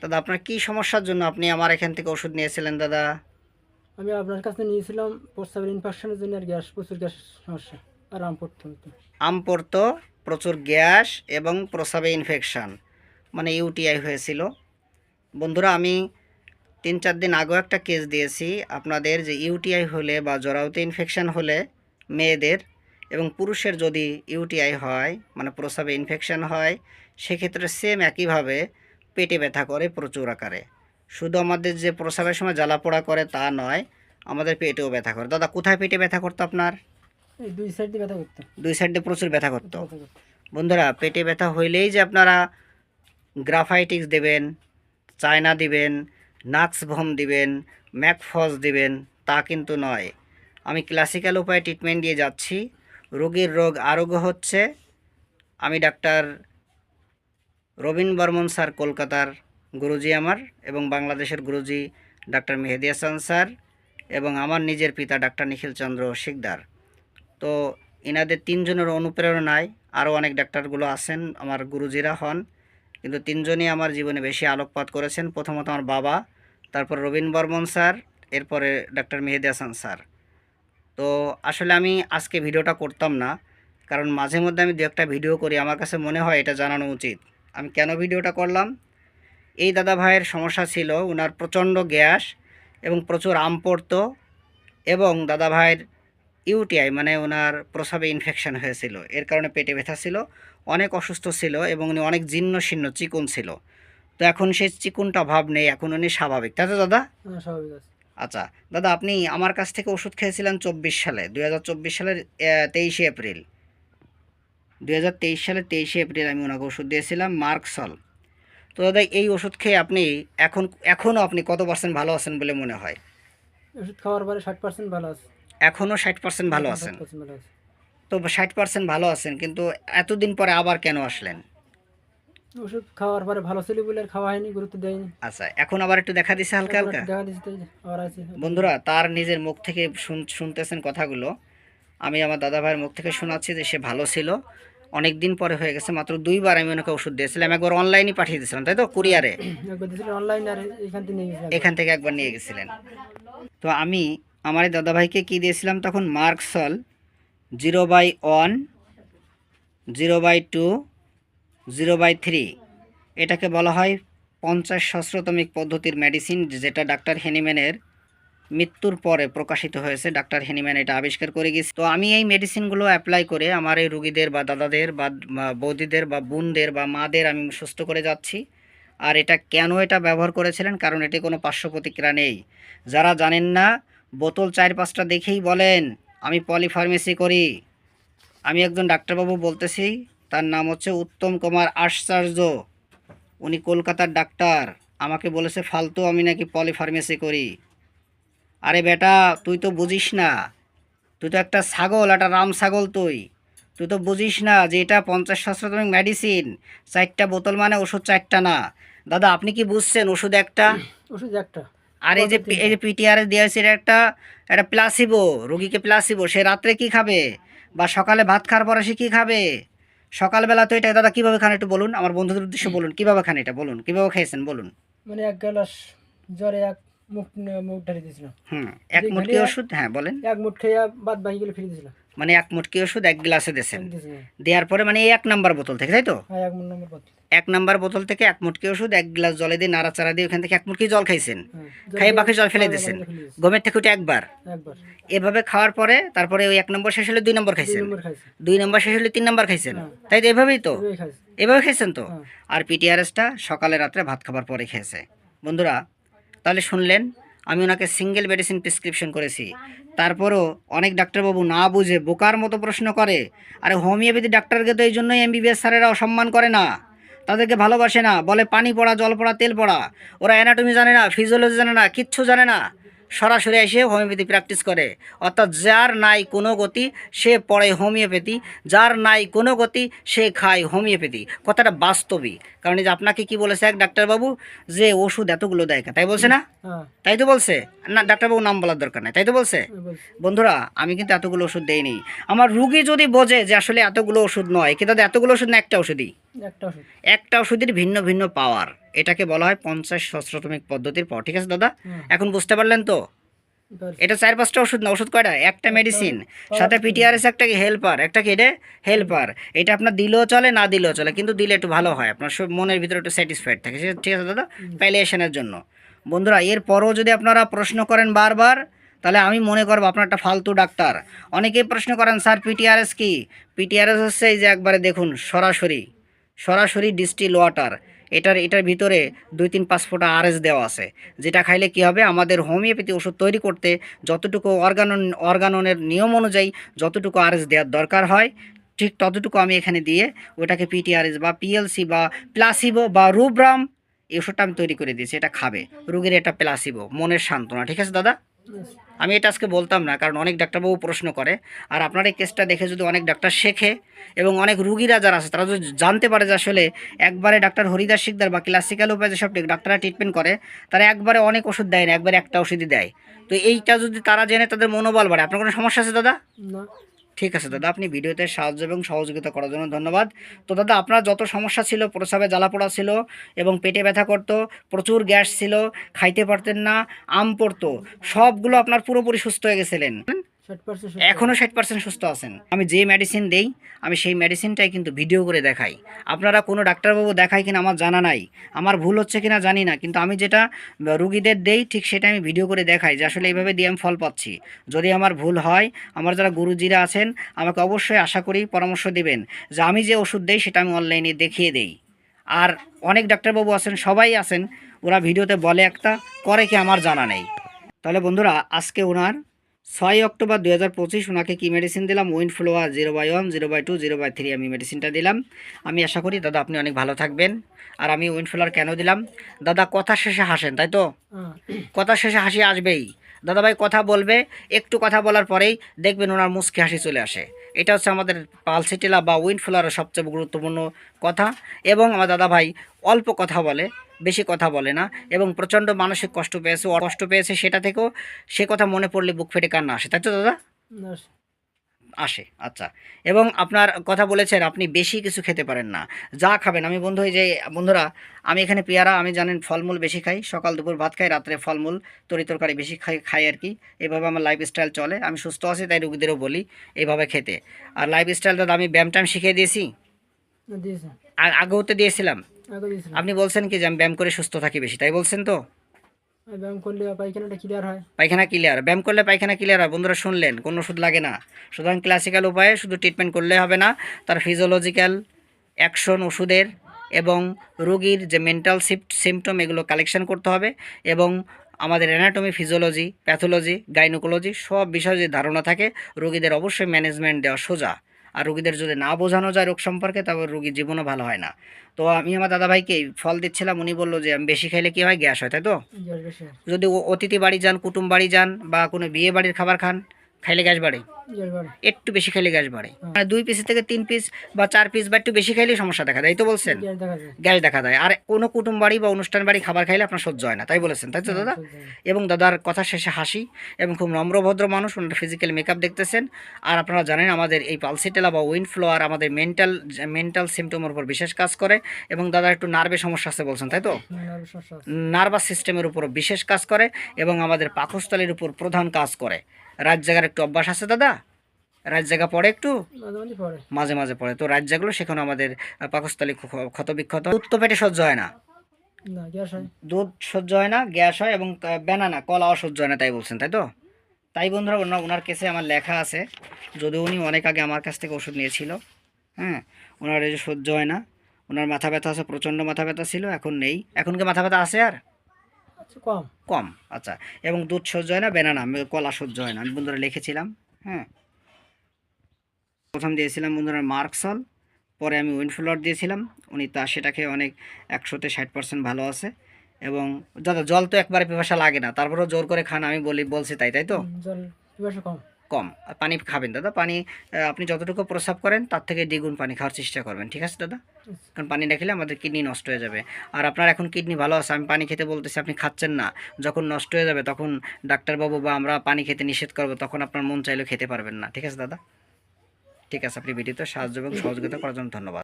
দাদা আপনার কি সমস্যার জন্য আপনি আমার এখান থেকে ওষুধ নিয়েছিলেন দাদা? আমি আপনার কাছে নিয়েছিলাম প্রস্রাবের ইনফেকশনের জন্য আর প্রচুর গ্যাস সমস্যা আর আম পড়তে হতো। আম পড়তো, প্রচুর গ্যাস এবং প্রস্রাবে ইনফেকশন, মানে ইউটিআই হয়েছিল। বন্ধুরা, আমি 3-4 দিন আগেও একটা কেস দিয়েছি আপনাদের, যে ইউটিআই হলে বা জরায়ুতে ইনফেকশন হলে মেয়েদের এবং পুরুষের যদি ইউটিআই হয়, মানে প্রস্রাবে ইনফেকশন হয়, সেক্ষেত্রে সেম একইভাবে পেটে ব্যথা করে প্রচুর আকারে। শুধু আমাদের যে প্রস্রাবের সময় জ্বালাপোড়া করে তা নয়, আমাদের পেটেও ব্যথা করে। দাদা কোথায় পেটে ব্যথা করতো আপনার? এই দুই সাইড দিয়ে ব্যথা করতো। দুই সাইডে প্রচুর ব্যথা করতো। ব্যথা করতো। বন্ধুরা, পেটে ব্যথা হইলেই যে আপনারা গ্রাফাইটিক্স দেবেন, চায়না দিবেন, নাক্সভম দিবেন, ম্যাকফস দিবেন, তা কিন্তু নয়। আমি ক্লাসিক্যাল উপায়ে ট্রিটমেন্ট দিয়ে যাচ্ছি, রোগীর রোগ আরোগ্য হচ্ছে। আমি ডাক্তার রবিন বর্মন স্যার কলকাতার গুরুজি আমার, এবং বাংলাদেশের গুরুজি ডাক্তার মেহেদি হাসান স্যার, এবং আমার নিজের পিতা ডাক্তার নিখিল চন্দ্র শিকদার। তো এনাদের 3 জনের অনুপ্রেরণায় আরও অনেক ডাক্তারগুলো আছেন, আমার গুরুজিরা হন, কিন্তু 3 জনই আমার জীবনে বেশি আলোকপাত করেছেন। প্রথমত আমার বাবা, তারপর রবিন বর্মন স্যার, এরপরে ডাক্তার মেহেদি হাসান স্যার। তো আসলে আমি আজকে ভিডিওটা করতাম না, কারণ মাঝে মধ্যে আমি দু একটা ভিডিও করি, আমার কাছে মনে হয় এটা জানানো উচিত। আমি কেন ভিডিওটা করলাম? এই দাদা ভাইয়ের সমস্যা ছিল, ওনার প্রচণ্ড গ্যাস এবং প্রচুর আম পড়তো, এবং দাদা ভাইয়ের ইউটিআই মানে ওনার প্রস্রাবে ইনফেকশন হয়েছিল, এর কারণে পেটে ব্যথা ছিল, অনেক অসুস্থ ছিল, এবং উনি অনেক জীর্ণ শীর্ণ চিকন ছিল। তো এখন সেই চিকনটা ভাব নেই, এখন উনি স্বাভাবিক, তাই তো দাদা? হ্যাঁ, স্বাভাবিক আছে। আচ্ছা দাদা, আপনি আমার কাছ থেকে ওষুধ খেয়েছিলেন 24 সালে, 2024 সালের 23শে এপ্রিল। 2023 সালের 23শে এপ্রিল আমি ওনাকে ওষুধ দিয়েছিলাম, মার্কসল। তো দাদা এই ওষুধ খেয়ে আপনি এখনও আপনি কত পার্সেন্ট ভালো আছেন বলে মনে হয়? ওষুধ খাওয়ার পরে 60% ভালো আছে। এখনও 60% ভালো এখন আছেন? 60% ভালো আছে। তো 60% ভালো আছেন, কিন্তু এতদিন পরে আবার কেন আসলেন? ওষুধ খাওয়ার পরে ভালো ছিল বলে আর খাওয়া হয়নি, গুরুত্ব দেয়নি। আচ্ছা, এখন আবার একটু দেখা দিছে হালকা এখন হালকা। একটু দেখা দিচ্ছে আবার আছে। বন্ধুরা, তার নিজের মুখ থেকে শুনতেছেন কথাগুলো, আমি আমার দাদা ভাইয়ের মুখ থেকে শোনাচ্ছি যে সে ভালো ছিল। অনেক দিন পরে হয়ে গেছে, মাত্র 2বার আমি ওনাকে ওষুধ দিয়েছিলাম, একবার অনলাইনে পাঠিয়ে দিয়েছিলাম, তাই তো, কুরিয়ারে। একবার দিয়েছিল অনলাইন আর এখান থেকে নিয়ে গেছিলাম। এখান থেকে একবার নিয়ে গেছিলেন। তো আমি আমার এই দাদা ভাইকে কী দিয়েছিলাম তখন? মার্কসল 0/1, 0/2, 0/3। এটাকে বলা হয় 50 সহস্রতমিক পদ্ধতির মেডিসিন, যেটা ডাক্তার হেনিম্যানের মৃত্যুর পরে প্রকাশিত হয়েছে। ডাক্তার হেনিম্যান এটা আবিষ্কার করে গেছে। তো আমি এই মেডিসিনগুলো অ্যাপ্লাই করে আমার এই রুগীদের বা দাদাদের বা বৌদিদের বা বোনদের বা মাদের আমি সুস্থ করে যাচ্ছি। আর এটা কেন এটা ব্যবহার করেছিলেন? কারণ এটি কোনো পার্শ্ব প্রতিক্রিয়া নেই। যারা জানেন না, বোতল 4-5টা দেখেই বলেন আমি পলিফার্মেসি করি। আমি একজন ডাক্তারবাবু বলতেছি, তার নাম হচ্ছে উত্তম কুমার আশ্চর্য, উনি কলকাতার ডাক্তার। আমাকে বলেছে ফালতু আমি নাকি পলিফার্মেসি করি। আরে বেটা, তুই তো বুঝিস না, তুই তো একটা ছাগল, একটা রাম ছাগল। তুই তুই তো বুঝিস না যে এটা 50 সহস্রতমিক মেডিসিন। 4টা বোতল মানে ওষুধ 4টা না। দাদা আপনি কি বুঝছেন? ওষুধ একটা। ওষুধ একটা, আর এই যে বোতল এই 3টা। যে পিটিআর দিয়েছে, এটা একটা একটা প্লাসিবো, রোগীকে প্লাসিবো। সে রাত্রে কি খাবে বা সকালে ভাত খাওয়ার পরে সে কী খাবে? সকালবেলা তো এটা দাদা কীভাবে খান একটু বলুন, আমার বন্ধুদের উদ্দেশ্যে বলুন কীভাবে খান, এটা বলুন কীভাবে খেয়েছেন বলুন। মানে 1 গ্লাস জ্বরে এক মুখ মুখ ঢালি দিয়েছিল। হুম, এক যে মুটকি ঘালিয়া ওষুধ, হ্যাঁ বলেন। এক মুঠ খেয়ে বাদ বাকিগুলো ফেলে দিয়েছিল। মানে এক মুটকি ওষুধ 1 গ্লাসে দিয়েছেন। দিয়েছিল। দেওয়ার পরে মানে এই 1 নাম্বার বোতল থেকে, তাই তো? হ্যাঁ, 1 নম্বর বোতল। 1 নাম্বার বোতল থেকে 1 মুটকি ওষুধ 1 গ্লাস জলে দিয়ে নাড়াচাড়া দিয়ে ওখান থেকে 1 মুটকি জল খাইছেন। হ্যাঁ, খাইয়ে বাকি জল ফেলে বাকি দিয়েছেন। ফেলে দিয়েছি। ঘুমের থেকে উঠে একবার। একবার। এভাবে খাওয়ার পরে তারপরে ওই 1 নম্বর শেষ হলে 2 নম্বর 2 খাইছেন। নম্বর খাইছি। 2 নম্বর শেষ হলে 3 নম্বর খাইছেন। হ্যাঁ। তাই তো? এভাবেই তো, এভাবেই খাইছি। এভাবে খাইছেন তো। হ্যাঁ। আর পিটিআরএসটা সকালে রাত্রে ভাত খাবার পরে খেয়েছে। বন্ধুরা, তাহলে শুনলেন, আমি ওনাকে সিঙ্গেল মেডিসিন প্রেসক্রিপশন করেছি। তারপরও অনেক ডাক্তারবাবু না বুঝে বোকার মতো প্রশ্ন করে। আরে হোমিওপ্যাথি ডাক্তারকে তো এই জন্যই এমবিবিএস স্যারেরা অসম্মান করে না, তাদেরকে ভালোবাসে না, বলে পানি পড়া, জল পড়া, তেল পড়া। ওরা অ্যানাটমি জানে না, ফিজিওলজি জানে না, কিচ্ছু জানে না, সরাসরি এসে হোমিওপ্যাথি প্র্যাকটিস করে। অর্থাৎ যার নাই কোনো গতি সে পড়ে হোমিওপ্যাথি, যার নাই কোনো গতি সে খায় হোমিওপ্যাথি। কথাটা বাস্তবই। কারণ এই যে আপনাকে কি বলেছে এক ডাক্তারবাবু, যে ওষুধ এতগুলো দেয় কেন, তাই বলছে না? হ্যাঁ, তাই তো বলছে না? ডাক্তারবাবু নাম বলার দরকার নাই, তাই তো বলছে? বলছি। বন্ধুরা, আমি কিন্তু এতগুলো ওষুধ দেইনি। আমার রুগী যদি বোঝে যে আসলে এতগুলো ওষুধ নয়, কিন্তু এতগুলো ওষুধ না, একটা ওষুধই, একটা ওষুধ। একটা ওষুধের ভিন্ন ভিন্ন পাওয়ার। এটাকে বলা হয় 50 সহস্রতমিক পদ্ধতির পর। ঠিক আছে দাদা, হুম। এখন বুঝতে পারলেন তো? পারছি। এটা 4-5টা ওষুধ না, ওষুধ কয়টা? একটা মেডিসিন, সাথে পাওয়ার পিটিআরএস একটা কি হেল্পার, একটা কি এটা হেল্পার। এটা আপনার দিলেও চলে, না দিলেও চলে, কিন্তু দিলে একটু ভালো হয়, আপনার সব মনের ভিতরে একটু স্যাটিসফাইড থাকে। ঠিক আছে দাদা, প্যালিয়েশনের জন্য। বন্ধুরা, এরপরও যদি আপনারা প্রশ্ন করেন বারবার, তাহলে আমি মনে করবো আপনার একটা ফালতু ডাক্তার। অনেকেই প্রশ্ন করেন, স্যার পিটিআরএস কি? পিটিআরএস হচ্ছে এই যে একবারে দেখুন, সরাসরি সরাসরি ডিস্টিল ওয়াটার। এটার ভিতরে 2-3-5 ফোঁটা আরএস দেওয়া আছে, যেটা খাইলে কি হবে, আমাদের হোমিওপ্যাথি ওষুধ তৈরি করতে যতটুকু অর্গাননের নিয়ম অনুযায়ী যতটুকু আরএস দেওয়ার দরকার হয়, ঠিক ততটুকু আমি এখানে দিয়ে ওটাকে পিটিআরএস বা পিএলসি বা প্লাসিবো বা রুব্রাম, এই ওষুধটা আমি তৈরি করে দিয়েছি। এটা খাবে, রুগীর এটা প্লাসিবো, মনের সান্ত্বনা। ঠিক আছে দাদা, আমি এটা আজকে বলতাম না, কারণ অনেক ডাক্তারবাবু প্রশ্ন করে। আর আপনার এই কেসটা দেখে যদি অনেক ডাক্তার শেখে এবং অনেক রুগীরা যারা আছে তারা যদি জানতে পারে যে আসলে একবারে ডাক্তার হরিদাস শিকদার বা ক্লাসিক্যাল উপায়ে যেসব ডাক্তাররা ট্রিটমেন্ট করে, তারা একবারে অনেক ওষুধ দেয় না, একবারে একটা ওষুধই দেয়। তো এইটা যদি তারা জেনে তাদের মনোবল বাড়ে। আপনার কোনো সমস্যা আছে দাদা? না। ঠিক আছে দাদা, আপনি ভিডিওতে সাহায্য এবং সহযোগিতা করার জন্য ধন্যবাদ। তো দাদা, আপনার যত সমস্যা ছিল, প্রস্রাবে জ্বালাপোড়া ছিল এবং পেটে ব্যথা করতো, প্রচুর গ্যাস ছিল, খাইতে পারতেন না, আম পড়তো, সবগুলো আপনার পুরোপুরি সুস্থ হয়ে গেছিলেন। 60% এখনও 60% সুস্থ আছেন। আমি যে মেডিসিন দেই, আমি সেই মেডিসিনটাই কিন্তু ভিডিও করে দেখাই। আপনারা কোনো ডাক্তারবাবু দেখায় কিনা আমার জানা নাই, আমার ভুল হচ্ছে কিনা জানি না, কিন্তু আমি যেটা রুগীদের দেই ঠিক সেটা আমি ভিডিও করে দেখাই যে আসলে এইভাবে দিয়ে আমি ফল পাচ্ছি। যদি আমার ভুল হয়, আমার যারা গুরুজিরা আছেন আমাকে অবশ্যই আশা করি পরামর্শ দিবেন যে আমি যে ওষুধ দেই সেটা আমি অনলাইনে দেখিয়ে দেই। আর অনেক ডাক্তারবাবু আছেন, সবাই আছেন, ওরা ভিডিওতে বলে একটা, করে কি আমার জানা নেই। তাহলে বন্ধুরা, আজকে ওনার 6 অক্টোবর 2025 ওনাকে কী মেডিসিন দিলাম, উইনফ্লোয়া 0/1, 0/2, 0/3 আমি মেডিসিনটা দিলাম। আমি আশা করি দাদা আপনি অনেক ভালো থাকবেন। আর আমি উইনফ্লোয়ার কেন দিলাম, দাদা কথা শেষে হাসেন, তাই তো? কথা শেষে হাসি আসবেই। দাদাভাই কথা বলবে, একটু কথা বলার পরেই দেখবেন ওনার মুচকি হাসি চলে আসে। এটা হচ্ছে আমাদের পালসিটিলা বা উইনফ্লোয়ারের সবচেয়ে গুরুত্বপূর্ণ কথা। এবং আমার দাদাভাই অল্প কথা বলে, বেশি কথা বলে না, এবং প্রচণ্ড মানসিক কষ্ট পেয়েছে সেটা থেকেও সে কথা মনে পড়লে বুক ফেটে কান্না আসে, তাই তো দাদা? না। আসে, আচ্ছা। এবং আপনার কথা বলেছেন আপনি বেশি কিছু খেতে পারেন না, যা খাবেন। আমি বন্ধু, এই যে বন্ধুরা, আমি এখানে পেয়ারা, আমি জানেন ফলমূল বেশি খাই, সকাল দুপুর ভাত খাই, রাত্রে ফলমূল তরিতরকারি বেশি খাই আর কি। এভাবে আমার লাইফস্টাইল চলে। আমি সুস্থ আছি তাই রুগীদেরও বলি এইভাবে খেতে। আর লাইফস্টাইলটা আমি ব্যায়াম ট্যায়াম শিখিয়ে দিয়েছি, দিয়েছে। আর আগেও তো দিয়েছিলাম। আগে দিয়েছিলাম। আপনি বলছেন কি যে আমি ব্যায়াম করে সুস্থ থাকি বেশি, তাই বলছেন তো? ব্যায়াম করলে পায়খানাটা ক্লিয়ার হয়। পায়খানা ক্লিয়ার, ব্যায়াম করলে পায়খানা ক্লিয়ার হয়। বন্ধুরা শুনলেন, কোনো ওষুধ লাগে না, সুতরাং ক্লাসিক্যাল উপায়ে শুধু ট্রিটমেন্ট করলে হবে না, তার ফিজিওলজিক্যাল অ্যাকশন ওষুধের এবং রোগীর যে মেন্টাল সিমটম এগুলো কালেকশন করতে হবে। এবং আমাদের অ্যানাটমি, ফিজিওলজি, প্যাথোলজি, গাইনোকোলজি সব বিষয়ে যদি ধারণা থাকে, রোগীদের অবশ্যই ম্যানেজমেন্ট দেওয়া সোজা। আর রোগীদের যদি না বোঝানো যায় রোগ সম্পর্কে, তবে রোগীর জীবনও ভালো হয় না। তো আমি আমার দাদাভাইকে ফল দিচ্ছিলাম, উনি বললো যে আমি বেশি খাইলে কী হয়, গ্যাস হয়, তাই তো? গ্যাস বেশি হয়। যদি অতিথি বাড়ি যান, কুটুম বাড়ি যান, বা কোনো বিয়ে বাড়ির খাবার খান, খাইলে গ্যাস বাড়ে, গ্যাস বাড়ে। একটু বেশি খাইলে গ্যাস বাড়ে। মানে 2 পিস থেকে 3 পিস বা 4 পিস বা একটু বেশি খাইলেই সমস্যা দেখা দেয়, এই তো বলছেন? গ্যাস দেখা যায়। গ্যাস দেখা দেয়। আর কোনো কুটুম বাড়ি বা অনুষ্ঠান বাড়ি খাবার খাইলে আপনার সহ্য হয় না, তাই বলেছেন, তাই তো দাদা? এবং দাদার কথা শেষে হাসি, এবং খুব নম্রভদ্র মানুষ, ওনার ফিজিক্যাল মেকআপ দেখতেছেন। আর আপনারা জানেন আমাদের এই পালসিটেলা বা উইনফ্লোয়ার আমাদের মেন্টাল সিমটমের উপর বিশেষ কাজ করে। এবং দাদার একটু নার্ভের সমস্যা আছে বলছেন, তাই তো? নার্ভাস সিস্টেমের উপর বিশেষ কাজ করে এবং আমাদের পাকস্থলীর উপর প্রধান কাজ করে। রাত জাগার একটু অভ্যাস আছে দাদা? রাত জাগা পড়ে একটু, মাঝে মাঝে পড়ে। তো রাত জাগলো সেখানে আমাদের পাকস্থলী ক্ষতবিক্ষত। দুধ তো পেটে সহ্য হয় না, দুধ সহ্য হয় না, গ্যাস হয়, এবং ব্যানানা, কলাও সহ্য হয় না, তাই বলছেন, তাই তো? তাই বন্ধুরা, ওনার কেসে আমার লেখা আছে, যদিও উনি অনেক আগে আমার কাছ থেকে ওষুধ নিয়েছিল। হ্যাঁ, ওনার এই যে সহ্য হয় না, ওনার মাথা ব্যথা আছে, প্রচণ্ড মাথা ব্যথা ছিল, এখন নেই। এখন কি মাথা ব্যথা আছে আর? কম কম, আচ্ছা। এবং দুধ সহ্য হয় না, ব্যানানা, কলা সহ্য হয় না, আমি বন্ধুরা লিখেছিলাম। হ্যাঁ, প্রথম দিয়েছিলাম বন্ধুরা মার্কসল, পরে আমি উইনফ্লোয়ার দিয়েছিলাম। উনি তা সেটাকে অনেক 100-তে 60% ভালো আছে। এবং দাদা জল তো একবারে পিপাসা লাগে না, তারপরেও জোর করে খান, আমি বলছি তাই, তাই তো? জল পিপাসা কম। কম। আর পানি খাবেন দাদা, পানি আপনি যতটুকু প্রস্রাব করেন তার থেকে দ্বিগুণ পানি খাওয়ার চেষ্টা করবেন, ঠিক আছে দাদা? কারণ পানি না খেলে আমাদের কিডনি নষ্ট হয়ে যাবে। আর আপনার এখন কিডনি ভালো আছে, আমি পানি খেতে বলতেছি, আপনি খাচ্ছেন না। যখন নষ্ট হয়ে যাবে তখন ডাক্তারবাবু বা আমরা পানি খেতে নিষেধ করবো, তখন আপনার মন চাইলেও খেতে পারবেন না, ঠিক আছে দাদা? ঠিক আছে, আপনি ভিডিওতে সাহায্য এবং সহযোগিতা করার জন্য ধন্যবাদ।